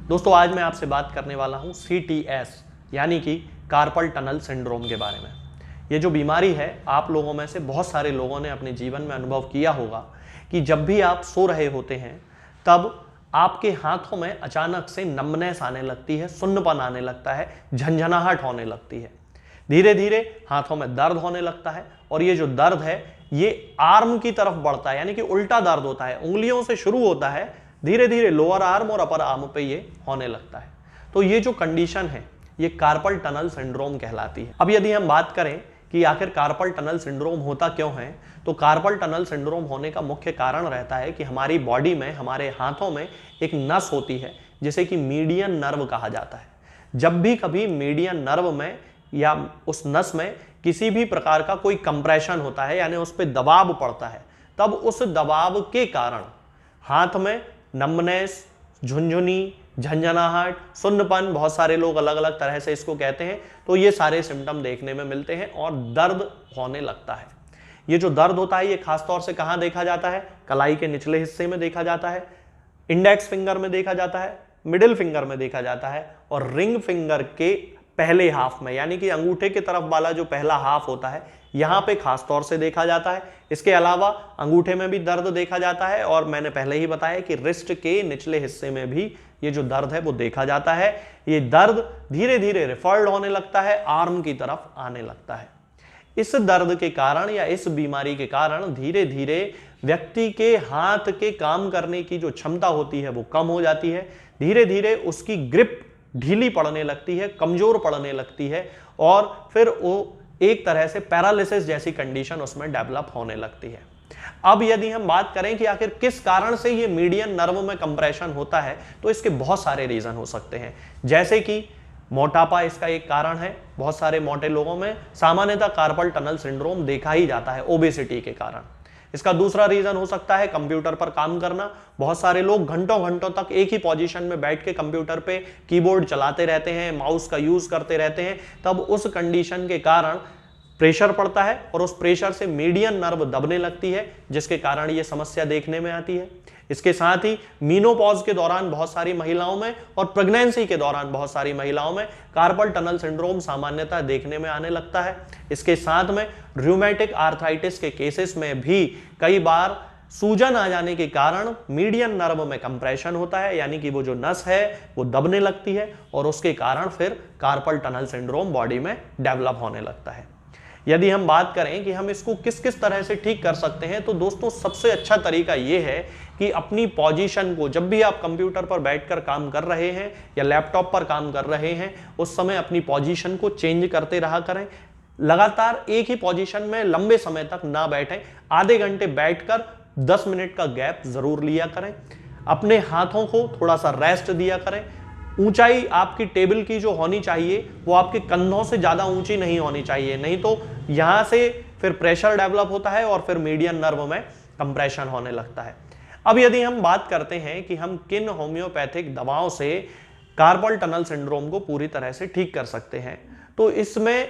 दोस्तों आज मैं आपसे बात करने वाला हूँ CTS यानी कि कार्पल टनल सिंड्रोम के बारे में। ये जो बीमारी है आप लोगों में से बहुत सारे लोगों ने अपने जीवन में अनुभव किया होगा कि जब भी आप सो रहे होते हैं तब आपके हाथों में अचानक से नमनेस आने लगती है, सुन्नपन आने लगता है, झंझनाहट होने लगती है। धीरे धीरे हाथों में दर्द होने लगता है और ये जो दर्द है ये आर्म की तरफ बढ़ता है, यानी कि उल्टा दर्द होता है। उंगलियों से शुरू होता है, धीरे धीरे लोअर आर्म और अपर आर्म पे ये होने लगता है। तो ये जो कंडीशन है ये कार्पल टनल सिंड्रोम कहलाती है। अब यदि हम बात करें कि आखिर कार्पल टनल सिंड्रोम होता क्यों है, तो कार्पल टनल सिंड्रोम होने का मुख्य कारण रहता है कि हमारी बॉडी में, हमारे हाथों में एक नस होती है जिसे कि मीडियन नर्व कहा जाता है। जब भी कभी मीडियन नर्व में या उस नस में किसी भी प्रकार का कोई कंप्रेशन होता है, यानी उस पर दबाव पड़ता है, तब उस दबाव के कारण हाथ में नमनेस, झुनझुनी, झंझनाहट, सुन्नपन, बहुत सारे लोग अलग अलग तरह से इसको कहते हैं, तो ये सारे सिम्टम देखने में मिलते हैं और दर्द होने लगता है। ये जो दर्द होता है ये खासतौर से कहाँ देखा जाता है? कलाई के निचले हिस्से में देखा जाता है, इंडेक्स फिंगर में देखा जाता है, मिडिल फिंगर में देखा जाता है और रिंग फिंगर के पहले हाफ में, यानी कि अंगूठे की तरफ वाला जो पहला हाफ होता है यहां पे खास तौर से देखा जाता है। इसके अलावा अंगूठे में भी दर्द देखा जाता है और मैंने पहले ही बताया कि रिस्ट के निचले हिस्से में भी ये जो दर्द है वो देखा जाता है। ये दर्द धीरे धीरे रिफर्ड होने लगता है, आर्म की तरफ आने लगता है। इस दर्द के कारण या इस बीमारी के कारण धीरे धीरे व्यक्ति के हाथ के काम करने की जो क्षमता होती है वो कम हो जाती है। धीरे धीरे उसकी ग्रिप ढीली पड़ने लगती है, कमजोर पड़ने लगती है और फिर वो एक तरह से पैरालिसिस जैसी कंडीशन उसमें डेवलप होने लगती है। अब यदि हम बात करें कि आखिर किस कारण से ये मीडियन नर्व में कंप्रेशन होता है, तो इसके बहुत सारे रीजन हो सकते हैं। जैसे कि मोटापा इसका एक कारण है। बहुत सारे मोटे लोगों में सामान्यतः कार्पल टनल सिंड्रोम देखा ही जाता है ओबेसिटी के कारण। इसका दूसरा रीजन हो सकता है कंप्यूटर पर काम करना। बहुत सारे लोग घंटों घंटों तक एक ही पोजीशन में बैठ के कंप्यूटर पे कीबोर्ड चलाते रहते हैं, माउस का यूज करते रहते हैं, तब उस कंडीशन के कारण प्रेशर पड़ता है और उस प्रेशर से मीडियन नर्व दबने लगती है, जिसके कारण ये समस्या देखने में आती है। इसके साथ ही मीनोपॉज के दौरान बहुत सारी महिलाओं में और प्रेगनेंसी के दौरान बहुत सारी महिलाओं में कार्पल टनल सिंड्रोम सामान्यतः देखने में आने लगता है। इसके साथ में रूमेटिक आर्थराइटिस के केसेस में भी कई बार सूजन आ जाने के कारण मीडियन नर्व में कंप्रेशन होता है, यानी कि वो जो नस है वो दबने लगती है और उसके कारण फिर कार्पल टनल सिंड्रोम बॉडी में डेवलप होने लगता है। यदि हम बात करें कि हम इसको किस किस तरह से ठीक कर सकते हैं, तो दोस्तों सबसे अच्छा तरीका यह है कि अपनी पोजीशन को, जब भी आप कंप्यूटर पर बैठकर काम कर रहे हैं या लैपटॉप पर काम कर रहे हैं, उस समय अपनी पोजीशन को चेंज करते रहा करें। लगातार एक ही पोजीशन में लंबे समय तक ना बैठें। आधे घंटे बैठकर 10 मिनट का गैप जरूर लिया करें। अपने हाथों को थोड़ा सा रेस्ट दिया करें। ऊंचाई आपकी टेबल की जो होनी चाहिए वो आपके कंधों से ज्यादा ऊंची नहीं होनी चाहिए, नहीं तो यहां से फिर प्रेशर डेवलप होता है और फिर मीडियन नर्व में कंप्रेशन होने लगता है। अब यदि हम बात करते हैं कि हम किन होम्योपैथिक दवाओं से कार्पल टनल सिंड्रोम को पूरी तरह से ठीक कर सकते हैं, तो इसमें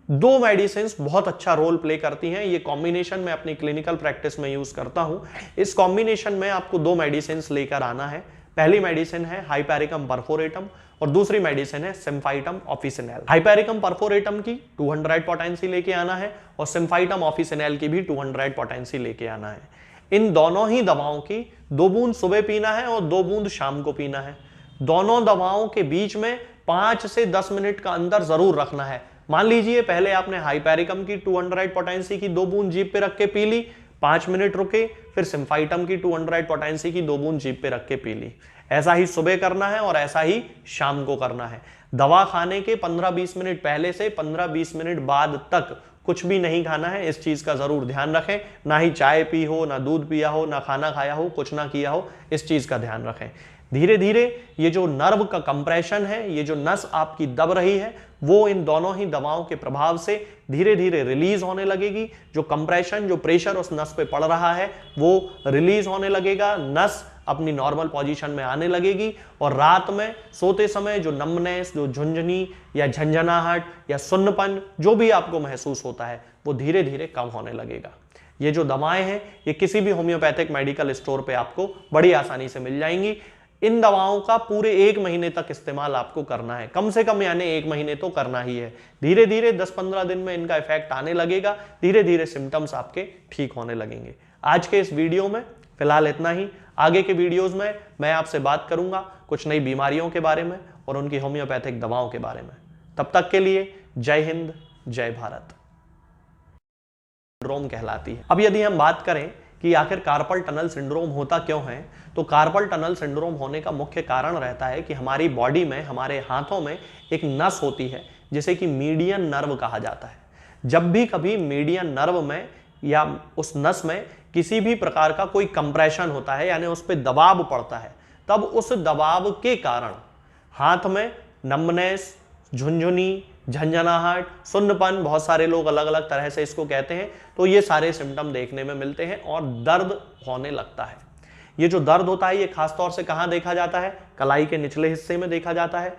दो मेडिसिन बहुत अच्छा रोल प्ले करती हैं। ये कॉम्बिनेशन मैं अपनी क्लिनिकल प्रैक्टिस में यूज करता हूं। इस कॉम्बिनेशन में आपको दो मेडिसिन लेकर आना है। पहली मेडिसिन है हाइपेरिकम परफोरेटम और दूसरी मेडिसिन है सिम्फाइटम ऑफिसिनेल। हाइपेरिकम परफोरेटम की 200 पोटेंसी लेके आना है और सिम्फाइटम ऑफिसिनेल की भी 200 पोटेंसी लेके आना है। इन दोनों ही दवाओं की 2 बूंद सुबह पीना है और 2 बूंद शाम को पीना है। दोनों दवाओं के बीच में 5 से 10 मिनट का अंतर जरूर रखना है। मान लीजिए पहले आपने हाइपेरिकम की 200 पोटेंसी की 2 बूंद जीभ पे रख के पी ली, 5 मिनट रुके, फिर सिम्फाइटम की 200 पोटेंसी की 2 बूंद जीभ पे रख के पी ली। ऐसा ही सुबह करना है और ऐसा ही शाम को करना है। दवा खाने के 15-20 मिनट पहले से 15-20 मिनट बाद तक कुछ भी नहीं खाना है। इस चीज का जरूर ध्यान रखें। ना ही चाय पी हो, ना दूध पिया हो, ना खाना खाया हो, कुछ ना किया हो, इस चीज का ध्यान रखें। धीरे धीरे ये जो नर्व का कंप्रेशन है, ये जो नस आपकी दब रही है, वो इन दोनों ही दवाओं के प्रभाव से धीरे धीरे रिलीज होने लगेगी। जो कंप्रेशन, जो प्रेशर उस नस पे पड़ रहा है वो रिलीज होने लगेगा। नस अपनी नॉर्मल पोजीशन में आने लगेगी और रात में सोते समय जो नमनेस, जो झुंझुनी या झंझनाहट या सुन्नपन जो भी आपको महसूस होता है वो धीरे धीरे कम होने लगेगा। ये जो दवाएं हैं ये किसी भी होम्योपैथिक मेडिकल स्टोर पे आपको बड़ी आसानी से मिल जाएंगी। इन दवाओं का पूरे 1 महीने तक इस्तेमाल आपको करना है, कम से कम यानी 1 महीने तो करना ही है। धीरे धीरे 10-15 दिन में इनका इफेक्ट आने लगेगा, धीरे धीरे सिम्टम्स आपके ठीक होने लगेंगे। आज के इस वीडियो में फिलहाल इतना ही। आगे के वीडियोस में मैं आपसे बात करूंगा कुछ नई बीमारियों के बारे में और उनकी होम्योपैथिक दवाओं के बारे में। तब तक के लिए जय हिंद, जय भारत। सिंड्रोम कहलाती है। अब यदि हम बात करें कि आखिर कार्पल टनल सिंड्रोम होता क्यों है, तो कार्पल टनल सिंड्रोम होने का मुख्य कारण रहता है कि हमारी बॉडी में, हमारे हाथों में एक नस होती है जिसे कि मीडियन नर्व कहा जाता है। जब भी कभी मीडियन नर्व में या उस नस में किसी भी प्रकार का कोई कंप्रेशन होता है, यानी उस पर दबाव पड़ता है, तब उस दबाव के कारण हाथ में नम्बनेस, झुनझुनी, झंझनाहट, सुन्नपन, बहुत सारे लोग अलग अलग तरह से इसको कहते हैं, तो ये सारे सिम्टम देखने में मिलते हैं और दर्द होने लगता है। ये जो दर्द होता है ये खासतौर से कहाँ देखा जाता है? कलाई के निचले हिस्से में देखा जाता है,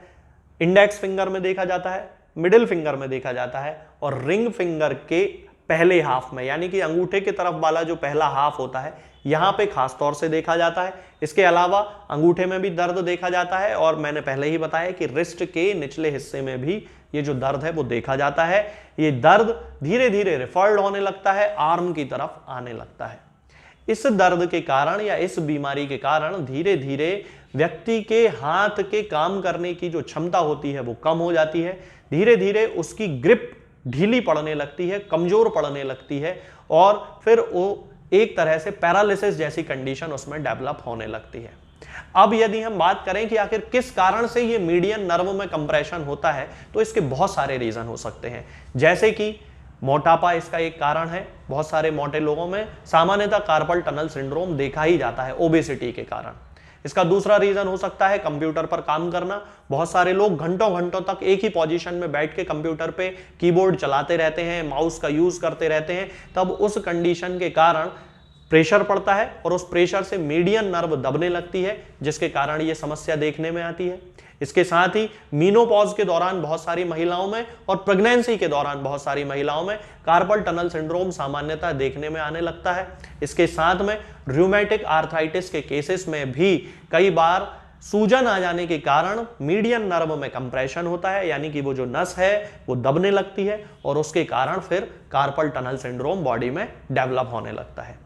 इंडेक्स फिंगर में देखा जाता है, मिडिल फिंगर में देखा जाता है और रिंग फिंगर के पहले हाफ में, यानी कि अंगूठे के तरफ वाला जो पहला हाफ होता है यहां पे खास तौर से देखा जाता है। इसके अलावा अंगूठे में भी दर्द देखा जाता है और मैंने पहले ही बताया कि रिस्ट के निचले हिस्से में भी ये जो दर्द है वो देखा जाता है। ये दर्द धीरे धीरे रिफर्ड होने लगता है, आर्म की तरफ आने लगता है। इस दर्द के कारण या इस बीमारी के कारण धीरे धीरे व्यक्ति के हाथ के काम करने की जो क्षमता होती है वो कम हो जाती है, धीरे धीरे उसकी ग्रिप ढीली पड़ने लगती है, कमजोर पड़ने लगती है और फिर वो एक तरह से पैरालिसिस जैसी कंडीशन उसमें डेवलप होने लगती है। अब यदि हम बात करें कि आखिर किस कारण से ये मीडियन नर्व में कंप्रेशन होता है, तो इसके बहुत सारे रीजन हो सकते हैं, जैसे कि मोटापा इसका एक कारण है। बहुत सारे मोटे लोगों में सामान्यतः कार्पल टनल सिंड्रोम देखा ही जाता है ओबेसिटी के कारण। इसका दूसरा रीजन हो सकता है कंप्यूटर पर काम करना। बहुत सारे लोग घंटों घंटों तक एक ही पोजीशन में बैठ के कंप्यूटर पे कीबोर्ड चलाते रहते हैं, माउस का यूज करते रहते हैं, तब उस कंडीशन के कारण प्रेशर पड़ता है और उस प्रेशर से मीडियन नर्व दबने लगती है, जिसके कारण ये समस्या देखने में आती है। इसके साथ ही मीनोपॉज के दौरान बहुत सारी महिलाओं में और प्रेगनेंसी के दौरान बहुत सारी महिलाओं में कार्पल टनल सिंड्रोम सामान्यतः देखने में आने लगता है। इसके साथ में रूमेटिक आर्थराइटिस के केसेस में भी कई बार सूजन आ जाने के कारण मीडियन नर्व में कंप्रेशन होता है, यानी कि वो जो नस है वो दबने लगती है और उसके कारण फिर कार्पल टनल सिंड्रोम बॉडी में डेवलप होने लगता है।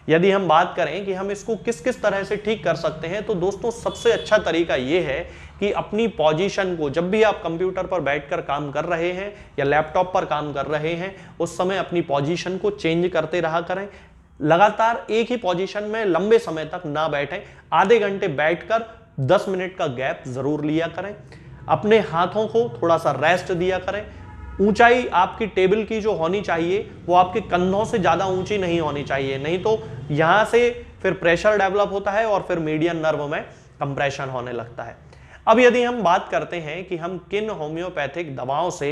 यदि हम बात करें कि हम इसको किस किस तरह से ठीक कर सकते हैं, तो दोस्तों सबसे अच्छा तरीका ये है कि अपनी पोजीशन को, जब भी आप कंप्यूटर पर बैठकर काम कर रहे हैं या लैपटॉप पर काम कर रहे हैं, उस समय अपनी पोजीशन को चेंज करते रहा करें। लगातार एक ही पोजीशन में लंबे समय तक ना बैठें, आधे घंटे बैठकर 10 मिनट का गैप जरूर लिया करें। अपने हाथों को थोड़ा सा रेस्ट दिया करें। ऊंचाई आपकी टेबल की जो होनी चाहिए वो आपके कंधों से ज्यादा ऊंची नहीं होनी चाहिए, नहीं तो यहां से फिर प्रेशर डेवलप होता है और फिर मीडियन नर्व में कंप्रेशन होने लगता है। अब यदि हम बात करते हैं कि हम किन होम्योपैथिक दवाओं से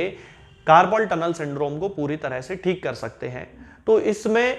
कार्पल टनल सिंड्रोम को पूरी तरह से ठीक कर सकते हैं, तो इसमें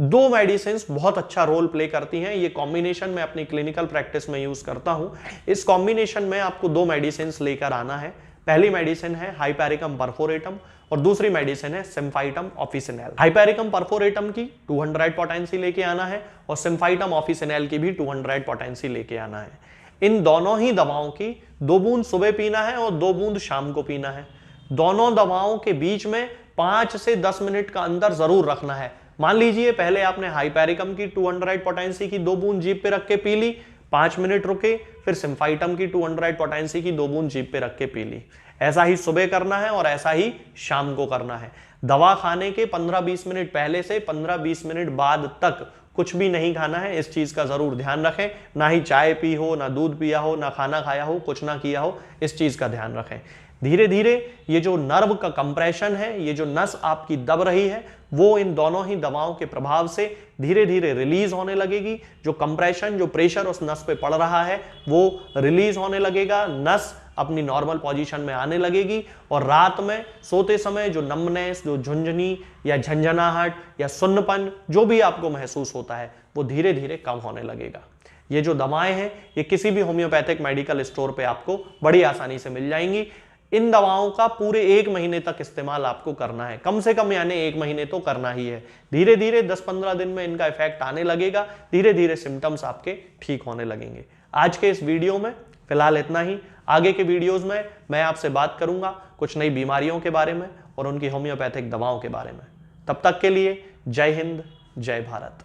2 मेडिसिन बहुत अच्छा रोल प्ले करती हैं। ये कॉम्बिनेशन मैं अपनी क्लिनिकल प्रैक्टिस में यूज करता हूं। इस कॉम्बिनेशन में आपको 2 मेडिसिन लेकर आना है। पहली मेडिसिन है हाइपेरिकम परफोरेटम और दूसरी मेडिसिन है सिम्फाइटम ऑफिसिनेल। हाइपेरिकम परफोरेटम की 200 पोटेंसी लेके आना है और सिम्फाइटम ऑफिसिनेल की भी 200 पोटेंसी लेके आना है। इन दोनों ही दवाओं की 2 बूंद सुबह पीना है और 2 बूंद शाम को पीना है। दोनों दवाओं के बीच में 5 से 10 मिनट का अंतर जरूर रखना है। मान लीजिए पहले आपने हाइपेरिकम की 200 पोटेंसी की 2 बूंद जीभ पे रख के पी ली, 5 मिनट रुके, फिर सिम्फाइटम की 200 पोटेंसी की 2 बूंद जीभ पे रख के पी ली। ऐसा ही सुबह करना है और ऐसा ही शाम को करना है। दवा खाने के 15-20 मिनट पहले से 15-20 मिनट बाद तक कुछ भी नहीं खाना है, इस चीज का जरूर ध्यान रखें। ना ही चाय पी हो, ना दूध पिया हो, ना खाना खाया हो, कुछ ना किया हो, इस चीज का ध्यान रखें। धीरे धीरे ये जो नर्व का कंप्रेशन है, ये जो नस आपकी दब रही है, वो इन दोनों ही दवाओं के प्रभाव से धीरे धीरे रिलीज होने लगेगी। जो कंप्रेशन, जो प्रेशर उस नस पे पड़ रहा है वो रिलीज होने लगेगा, नस अपनी नॉर्मल पोजीशन में आने लगेगी और रात में सोते समय जो नम्बनेस, जो झुंझुनी या झंझनाहट या सुन्नपन जो भी आपको महसूस होता है वो धीरे धीरे कम होने लगेगा। ये जो दवाएं हैं ये किसी भी होम्योपैथिक मेडिकल स्टोर पे आपको बड़ी आसानी से मिल जाएंगी। इन दवाओं का पूरे 1 महीने तक इस्तेमाल आपको करना है, कम से कम यानी 1 महीने तो करना ही है। धीरे धीरे 10-15 दिन में इनका इफेक्ट आने लगेगा, धीरे धीरे सिम्टम्स आपके ठीक होने लगेंगे। आज के इस वीडियो में फिलहाल इतना ही। आगे के वीडियोस में मैं आपसे बात करूंगा कुछ नई बीमारियों के बारे में और उनकी होम्योपैथिक दवाओं के बारे में। तब तक के लिए जय हिंद, जय भारत।